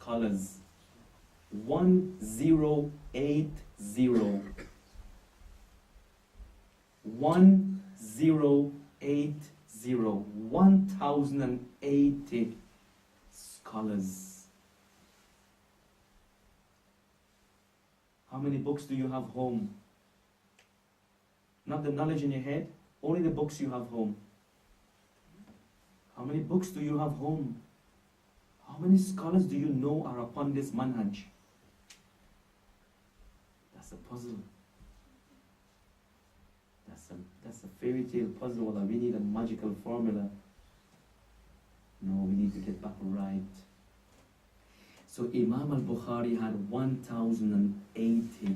scholars. 1080. 1080 scholars. How many books do you have home? Not the knowledge in your head, only the books you have home. How many books do you have home? How many scholars do you know are upon this manhaj? That's a puzzle. That's a fairy tale puzzle. Wallah, we need a magical formula. No, we need to get back right. So Imam al-Bukhari had 1080.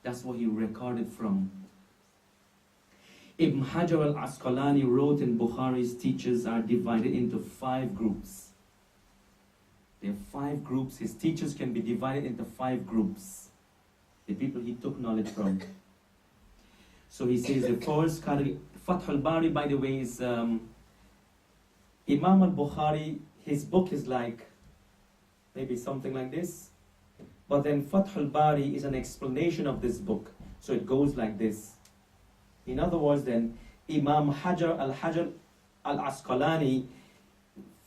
That's what he recorded from. Ibn Hajar al-Asqalani wrote in Bukhari's teachers are divided into 5 groups. There are 5 groups. His teachers can be divided into 5 groups. The people he took knowledge from. So he says the first category, Fath al-Bari, by the way, is Imam al-Bukhari, his book is like maybe something like this. But then Fath al-Bari is an explanation of this book. So it goes like this. In other words then, Imam Hajar al-Asqalani,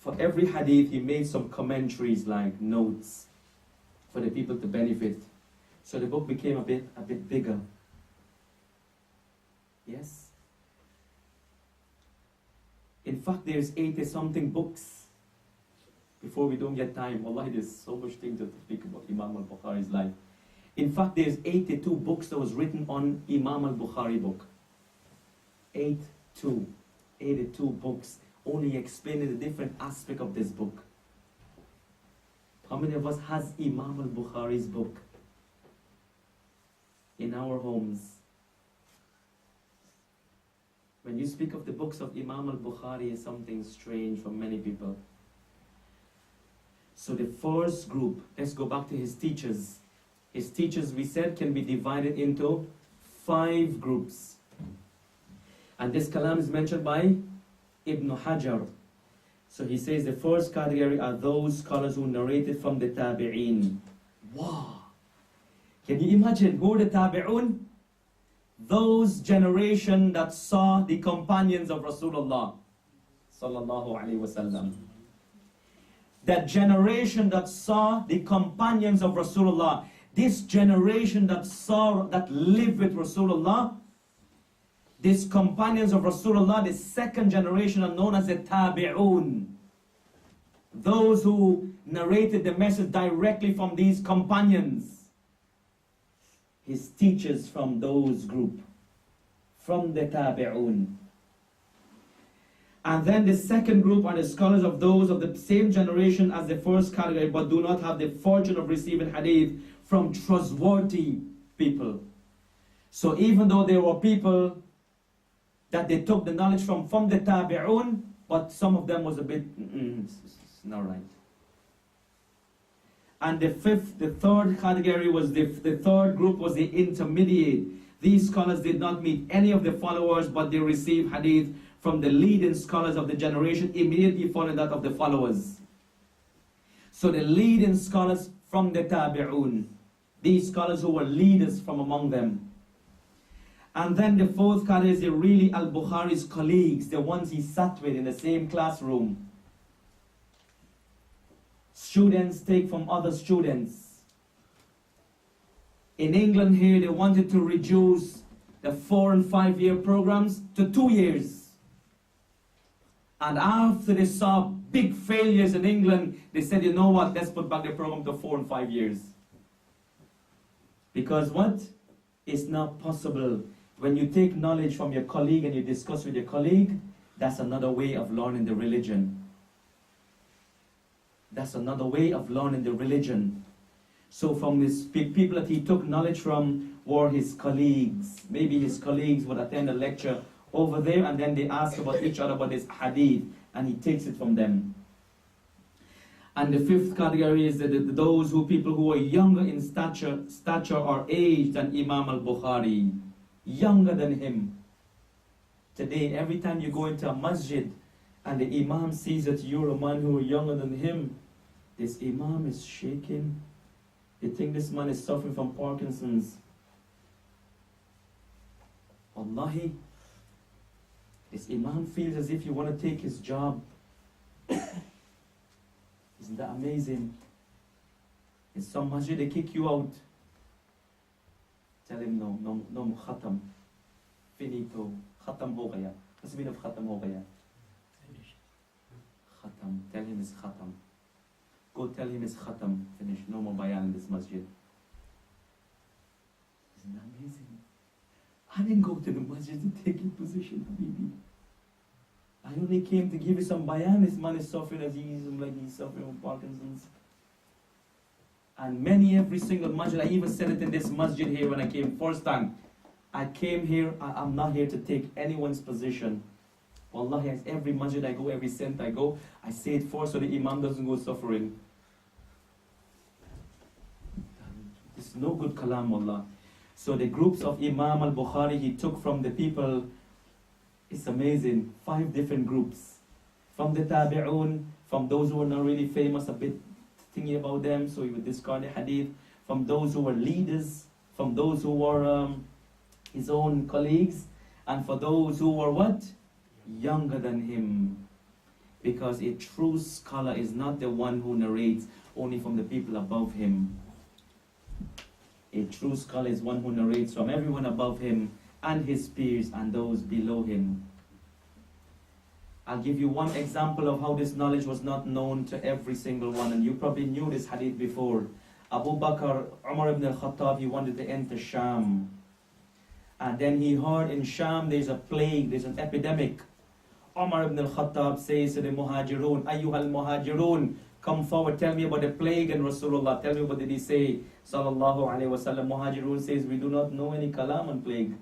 for every hadith he made some commentaries like notes for the people to benefit. So the book became a bit bigger. Yes? In fact, there's 80 something books. Before we don't get time, wallahi, there's so much things to speak about Imam al-Bukhari's life. In fact, there's 82 books that was written on Imam al-Bukhari book. 82 books only explaining the different aspect of this book. How many of us has Imam al-Bukhari's book in our homes? When you speak of the books of Imam al-Bukhari, is something strange for many people. So the first group, let's go back to his teachers. His teachers, we said, can be divided into 5 groups. And this kalam is mentioned by Ibn Hajar. So he says the first category are those scholars who narrated from the tabi'een. Wow! Can you imagine who are the tabi'un? Those generation that saw the companions of Rasulullah sallallahu alaihi wasallam. That generation that saw the companions of Rasulullah. This generation that lived with Rasulullah. These companions of Rasulullah, the second generation, are known as the tabi'un. Those who narrated the message directly from these companions. His teachers from those group, from the tabi'un. And then the second group are the scholars of those of the same generation as the first category, but do not have the fortune of receiving hadith from trustworthy people. So even though there were people that they took the knowledge from the tabi'un, but some of them was a bit, it's not right. And the third category was the third group was the intermediate. These scholars did not meet any of the followers, but they received hadith from the leading scholars of the generation immediately following that of the followers. So the leading scholars from the tabi'un, these scholars who were leaders from among them. And then the fourth category is really al-Bukhari's colleagues, the ones he sat with in the same classroom. Students take from other students. In England here, they wanted to reduce the 4 and 5 year programs to 2 years. And after they saw big failures in England, they said, you know what, let's put back the program to 4 and 5 years. Because what? It's not possible. When you take knowledge from your colleague and you discuss with your colleague, that's another way of learning the religion. That's another way of learning the religion. So from these people that he took knowledge from were his colleagues. Maybe his colleagues would attend a lecture over there and then they ask about each other about this hadith and he takes it from them. And the fifth category is those people who are younger in stature or age than Imam al-Bukhari. Younger than him. Today, every time you go into a masjid and the imam sees that you're a man who is younger than him, This Imam is shaking. You think this man is suffering from Parkinson's. Wallahi, this Imam feels as if you want to take his job. Isn't that amazing? In some masjid they kick you out. Tell him no, khatam. Finito. Khatam ho gaya. What's the meaning of khatam ho gaya? Khatam. Tell him it's khatam. Go tell him it's khatam. Finish. No more bayan in this masjid. Isn't that amazing? I didn't go to the masjid to take your position, Habibi. I only came to give you some bayan. This man is suffering as he's suffering from Parkinson's. And every single masjid, I even said it in this masjid here when I came first time. I came here, I'm not here to take anyone's position. Wallahi, as every masjid I go, every center I go, I say it first so the Imam doesn't go suffering. It's no good kalam, wallah. So the groups of Imam al-Bukhari he took from the people, it's amazing, 5 different groups. From the tabi'un, from those who were not really famous, a bit thinking about them, so he would discard the hadith. From those who were leaders, from those who were his own colleagues, and for those who were what? Younger than him. Because a true scholar is not the one who narrates only from the people above him. A true scholar is one who narrates from everyone above him and his peers and those below him. I'll give you one example of how this knowledge was not known to every single one, and you probably knew this hadith before. Abu Bakr, Umar ibn al-Khattab, he wanted to enter Sham. And then he heard in Sham there's a plague, there's an epidemic. Umar ibn al-Khattab says to the Muhajirun, Ayyuhal Muhajirun, come forward, tell me about the plague and Rasulullah. Tell me what did he say? Sallallahu alayhi wa sallam. Muhajirun says, we do not know any kalam on plague.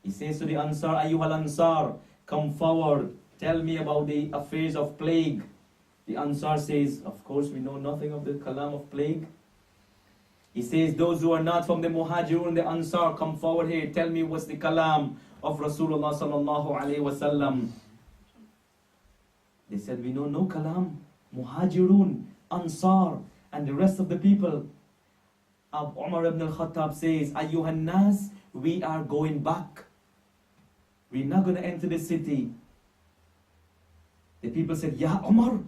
He says to the Ansar, Ayyuhal Ansar, come forward, tell me about the affairs of plague. The Ansar says, of course we know nothing of the kalam of plague. He says, those who are not from the Muhajirun, the Ansar, come forward here, tell me what's the kalam of Rasulullah sallallahu alayhi wa sallam. They said, we know no kalam. Muhajirun, Ansar, and the rest of the people. Umar ibn al-Khattab says, Ayyuhan nas, we are going back. We're not going to enter the city. The people said, Ya Umar,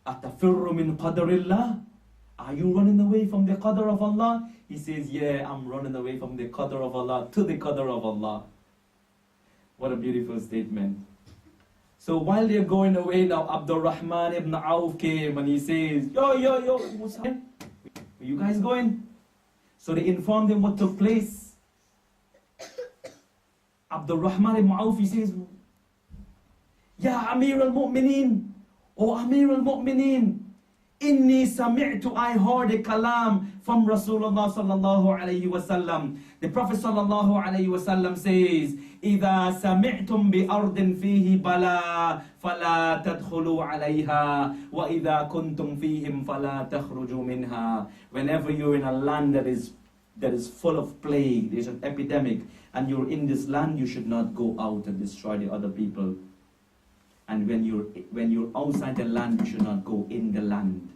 atafirru min qadarillah? Are you running away from the qadar of Allah? He says, yeah, I'm running away from the qadar of Allah to the qadar of Allah. What a beautiful statement. So while they're going away now, Abdul Rahman ibn Auf came and he says, yo, what's happening? Where you guys going? So they informed him what took place. Abdul Rahman ibn Auf, he says, Ya Amir al-Mu'mineen, O Amir al-Mu'mineen, Inni sami'tu, I heard a kalam from Rasulullah sallallahu alayhi wa sallam. The Prophet sallallahu alayhi wa sallam says, إِذَا سَمِعْتُمْ بِأَرْضٍ فِيهِ بَلَا فَلَا تَدْخُلُوا عَلَيْهَا وَإِذَا كُنْتُمْ فِيهِمْ فَلَا تَخْرُجُوا مِنْهَا. Whenever you're in a land that is full of plague, there's an epidemic, and you're in this land, you should not go out and destroy the other people. And when you're outside the land, you should not go in the land.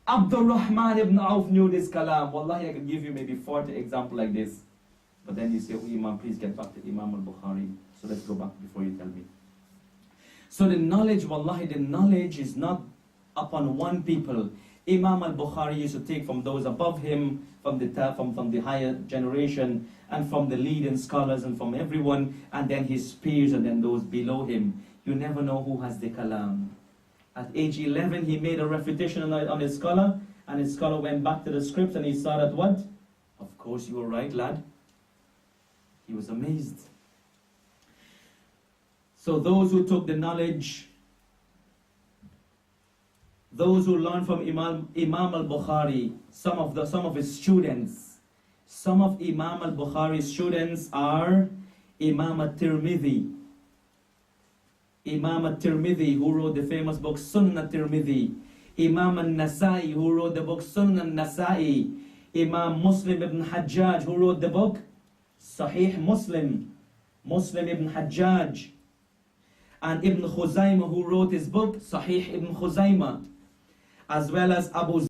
Abdul Rahman ibn Auf knew this kalam. Wallahi, I could give you maybe 40 examples like this. But then you say, oh Imam, please get back to Imam al-Bukhari. So let's go back before you tell me. So the knowledge, wallahi, the knowledge is not upon one people. Imam al-Bukhari used to take from those above him, from the higher generation, and from the leading scholars, and from everyone, and then his peers, and then those below him. You never know who has the kalam. At age 11, he made a refutation on his scholar, and his scholar went back to the script, and he saw that what? Of course, you were right, lad. He was amazed. So those who took the knowledge, those who learned from Imam al-Bukhari, some of his students, some of Imam al-Bukhari's students are Imam al-Tirmidhi. Imam al-Tirmidhi, who wrote the famous book Sunan al-Tirmidhi. Imam al-Nasa'i, who wrote the book Sunan al-Nasa'i. Imam Muslim ibn Hajjaj, who wrote the book Sahih Muslim. Muslim ibn Hajjaj. And Ibn Khuzaymah, who wrote his book Sahih ibn Khuzaymah. as well as Abu